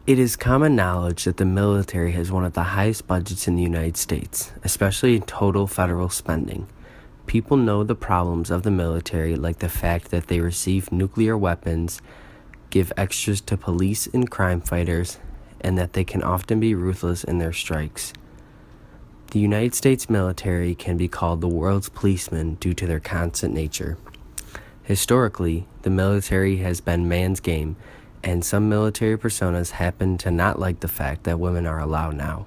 It is common knowledge that the military has one of the highest budgets in the United States, especially in total federal spending. People know the problems of the military, like the fact that they receive nuclear weapons, give extras to police and crime fighters, and that they can often be ruthless in their strikes. The United States military can be called the world's policeman due to their constant nature. Historically, the military has been man's game, and some military personas happen to not like the fact that women are allowed now.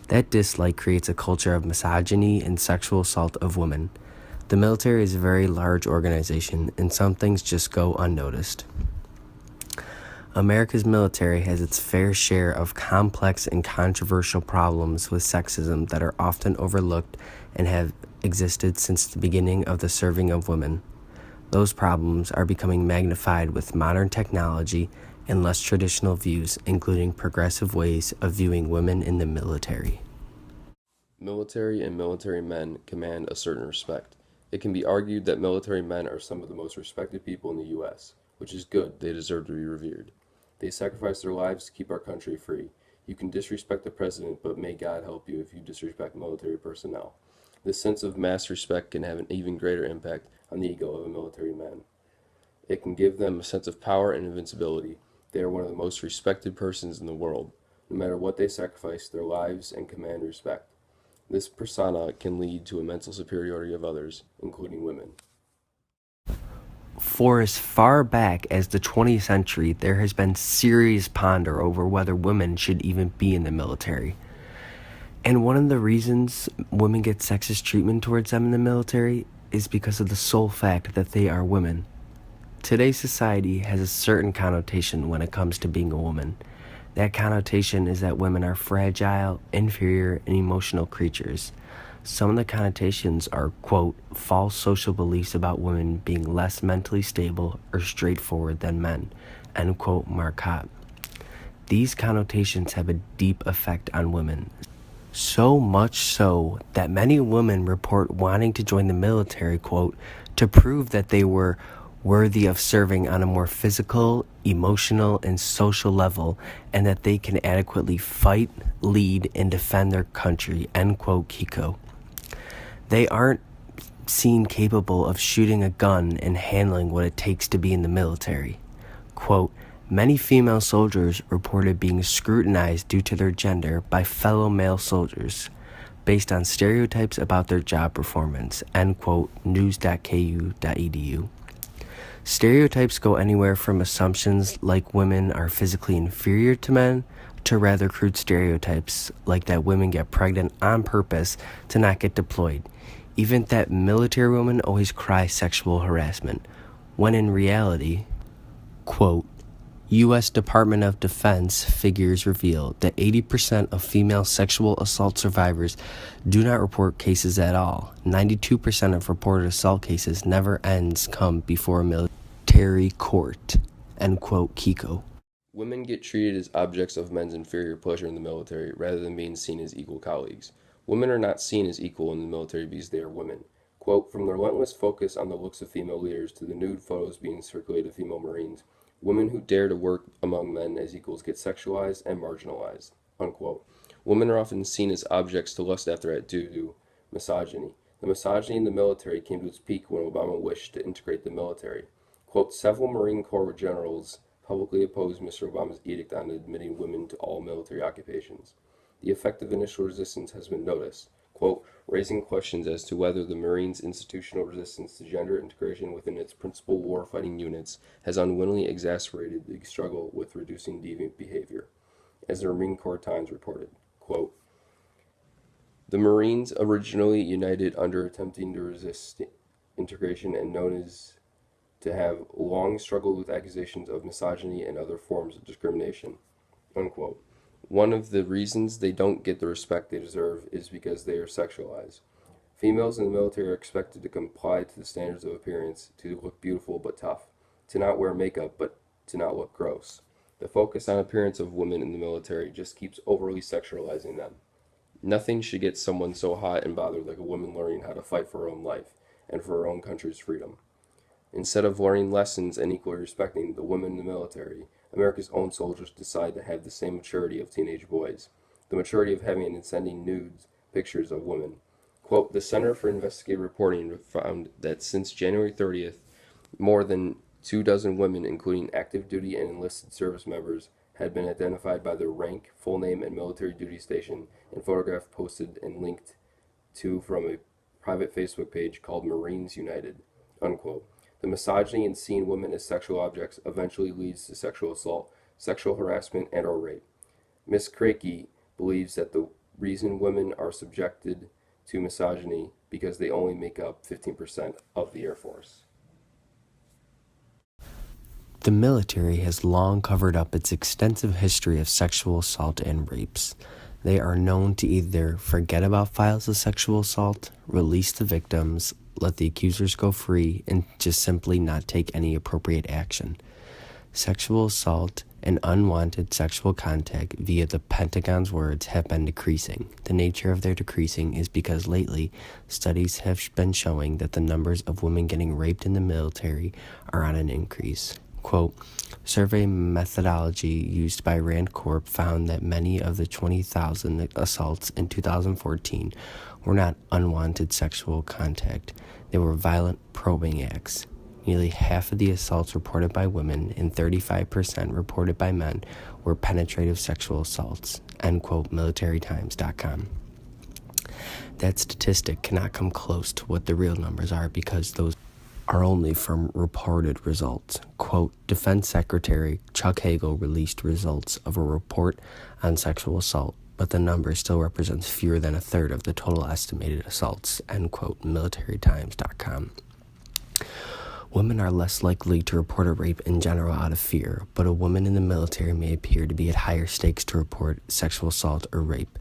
That dislike creates a culture of misogyny and sexual assault of women. The military is a very large organization, and some things just go unnoticed. America's military has its fair share of complex and controversial problems with sexism that are often overlooked and have existed since the beginning of the serving of women. Those problems are becoming magnified with modern technology and less traditional views, including progressive ways of viewing women in the military. Military and military men command a certain respect. It can be argued that military men are some of the most respected people in the U.S., which is good, they deserve to be revered. They sacrifice their lives to keep our country free. You can disrespect the president, but may God help you if you disrespect military personnel. This sense of mass respect can have an even greater impact on the ego of a military man. It can give them a sense of power and invincibility. They are one of the most respected persons in the world. No matter what they sacrifice, their lives and command respect. This persona can lead to a mental superiority of others, including women. For as far back as the 20th century, there has been serious ponder over whether women should even be in the military. And one of the reasons women get sexist treatment towards them in the military is because of the sole fact that they are women. Today's society has a certain connotation when it comes to being a woman. That connotation is that women are fragile, inferior, and emotional creatures. Some of the connotations are, quote, false social beliefs about women being less mentally stable or straightforward than men, end quote, Marcotte. These connotations have a deep effect on women. So much so that many women report wanting to join the military, quote, to prove that they were worthy of serving on a more physical, emotional, and social level, and that they can adequately fight, lead, and defend their country, end quote, Kiko. They aren't seen capable of shooting a gun and handling what it takes to be in the military. Quote, many female soldiers reported being scrutinized due to their gender by fellow male soldiers based on stereotypes about their job performance, end quote, news.ku.edu. Stereotypes go anywhere from assumptions like women are physically inferior to men to rather crude stereotypes like that women get pregnant on purpose to not get deployed, even that military women always cry sexual harassment, when in reality, quote, U.S. Department of Defense figures reveal that 80% of female sexual assault survivors do not report cases at all. 92% of reported assault cases never come before a military court, end quote, Kiko. Women get treated as objects of men's inferior pleasure in the military rather than being seen as equal colleagues. Women are not seen as equal in the military because they are women. Quote, from the relentless focus on the looks of female leaders to the nude photos being circulated of female Marines, women who dare to work among men as equals get sexualized and marginalized. Unquote. Women are often seen as objects to lust after due to misogyny. The misogyny in the military came to its peak when Obama wished to integrate the military. Quote, several Marine Corps generals publicly opposed Mr. Obama's edict on admitting women to all military occupations. The effect of initial resistance has been noticed, quote, raising questions as to whether the Marines' institutional resistance to gender integration within its principal warfighting units has unwittingly exacerbated the struggle with reducing deviant behavior. As the Marine Corps Times reported, quote, the Marines originally united under attempting to resist integration and known as to have long struggled with accusations of misogyny and other forms of discrimination. Unquote. One of the reasons they don't get the respect they deserve is because they are sexualized. Females in the military are expected to comply to the standards of appearance, to look beautiful but tough, to not wear makeup but to not look gross. The focus on appearance of women in the military just keeps overly sexualizing them. Nothing should get someone so hot and bothered like a woman learning how to fight for her own life and for her own country's freedom. Instead of learning lessons and equally respecting the women in the military, America's own soldiers decide to have the same maturity of teenage boys, the maturity of having and sending nudes pictures of women. Quote, the Center for Investigative Reporting found that since January 30th, more than 2 dozen women, including active duty and enlisted service members, had been identified by their rank, full name, and military duty station, and photograph posted and linked to from a private Facebook page called Marines United. Unquote. The misogyny in seeing women as sexual objects eventually leads to sexual assault, sexual harassment, and or rape. Ms. Krakey believes that the reason women are subjected to misogyny because they only make up 15% of the Air Force. The military has long covered up its extensive history of sexual assault and rapes. They are known to either forget about files of sexual assault, release the victims, let the accusers go free, and just simply not take any appropriate action. Sexual assault and unwanted sexual contact, via the Pentagon's words, have been decreasing. The nature of their decreasing is because lately, studies have been showing that the numbers of women getting raped in the military are on an increase. Quote, survey methodology used by Rand Corp found that many of the 20,000 assaults in 2014 were not unwanted sexual contact. They were violent probing acts. Nearly half of the assaults reported by women and 35% reported by men were penetrative sexual assaults. End quote, militarytimes.com. That statistic cannot come close to what the real numbers are because those are only from reported results. Quote, Defense Secretary Chuck Hagel released results of a report on sexual assault, but the number still represents fewer than a third of the total estimated assaults. End quote, militarytimes.com. Women are less likely to report a rape in general out of fear, but a woman in the military may appear to be at higher stakes to report sexual assault or rape.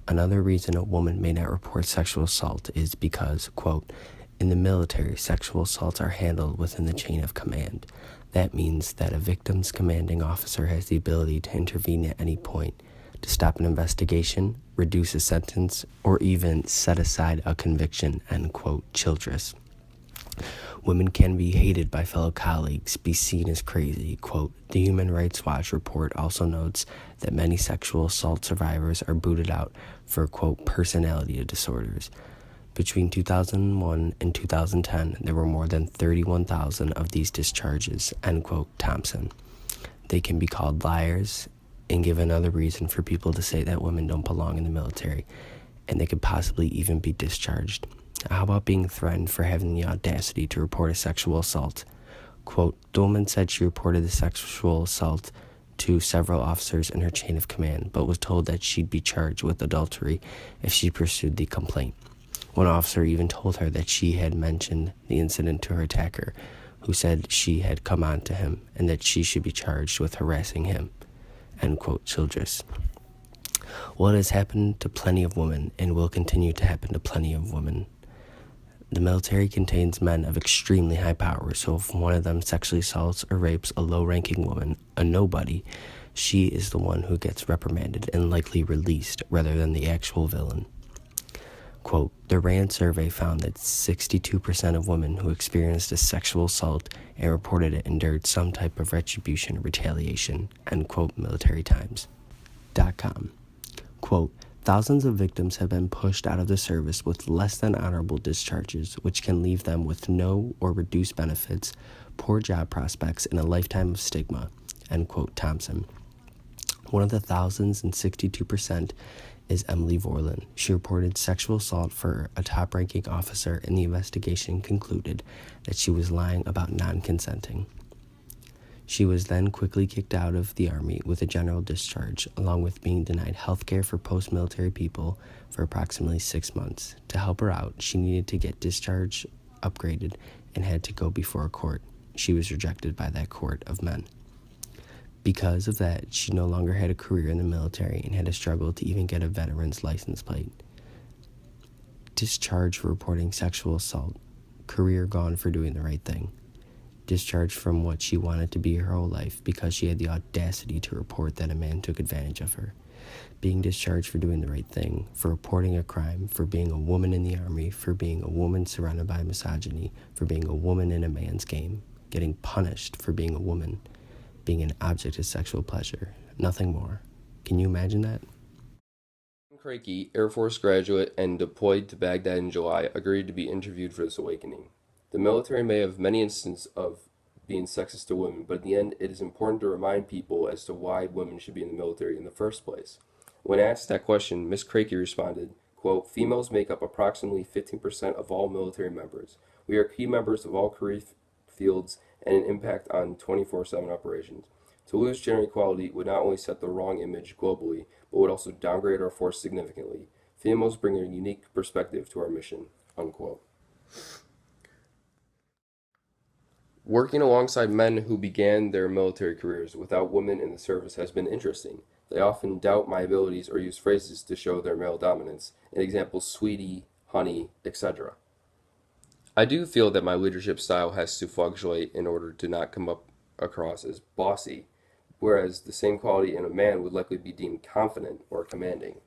Another reason a woman may not report sexual assault is because, quote, in the military, sexual assaults are handled within the chain of command. That means that a victim's commanding officer has the ability to intervene at any point, to stop an investigation, reduce a sentence, or even set aside a conviction, end quote, Childress. Women can be hated by fellow colleagues, be seen as crazy. Quote, the Human Rights Watch report also notes that many sexual assault survivors are booted out for, quote, personality disorders. Between 2001 and 2010, there were more than 31,000 of these discharges, end quote, Thompson. They can be called liars and give another reason for people to say that women don't belong in the military, and they could possibly even be discharged. How about being threatened for having the audacity to report a sexual assault? Quote, the woman said she reported the sexual assault to several officers in her chain of command, but was told that she'd be charged with adultery if she pursued the complaint. One officer even told her that she had mentioned the incident to her attacker, who said she had come on to him and that she should be charged with harassing him. End quote, Childress. Well, it has happened to plenty of women and will continue to happen to plenty of women. The military contains men of extremely high power, so if one of them sexually assaults or rapes a low-ranking woman, a nobody, she is the one who gets reprimanded and likely released rather than the actual villain. Quote, the RAND survey found that 62% of women who experienced a sexual assault and reported it endured some type of retribution or retaliation, end quote, militarytimes.com. Quote, thousands of victims have been pushed out of the service with less than honorable discharges, which can leave them with no or reduced benefits, poor job prospects, and a lifetime of stigma, end quote, Thompson. One of the thousands, and 62%, is Emily Vorlin. She reported sexual assault for a top-ranking officer, and the investigation concluded that she was lying about non-consenting. She was then quickly kicked out of the Army with a general discharge, along with being denied health care for post-military people for approximately 6 months. To help her out, she needed to get discharge upgraded and had to go before a court. She was rejected by that court of men. Because of that, she no longer had a career in the military and had to struggle to even get a veteran's license plate. Discharge for reporting sexual assault. Career gone for doing the right thing. Discharged from what she wanted to be her whole life because she had the audacity to report that a man took advantage of her. Being discharged for doing the right thing, for reporting a crime, for being a woman in the Army, for being a woman surrounded by misogyny, for being a woman in a man's game. Getting punished for being a woman. being an object of sexual pleasure, nothing more. Can you imagine that? Craigie, Air Force graduate and deployed to Baghdad in July, agreed to be interviewed for this awakening. The military may have many instances of being sexist to women, but in the end, it is important to remind people as to why women should be in the military in the first place. When asked that question, Miss Craigie responded, quote, "Females make up approximately 15% of all military members. We are key members of all career fields and an impact on 24/7 operations. To lose gender equality would not only set the wrong image globally, but would also downgrade our force significantly. Females bring a unique perspective to our mission." Unquote. Working alongside men who began their military careers without women in the service has been interesting. They often doubt my abilities or use phrases to show their male dominance, in examples sweetie, honey, etc. I do feel that my leadership style has to fluctuate in order to not come up across as bossy, whereas the same quality in a man would likely be deemed confident or commanding.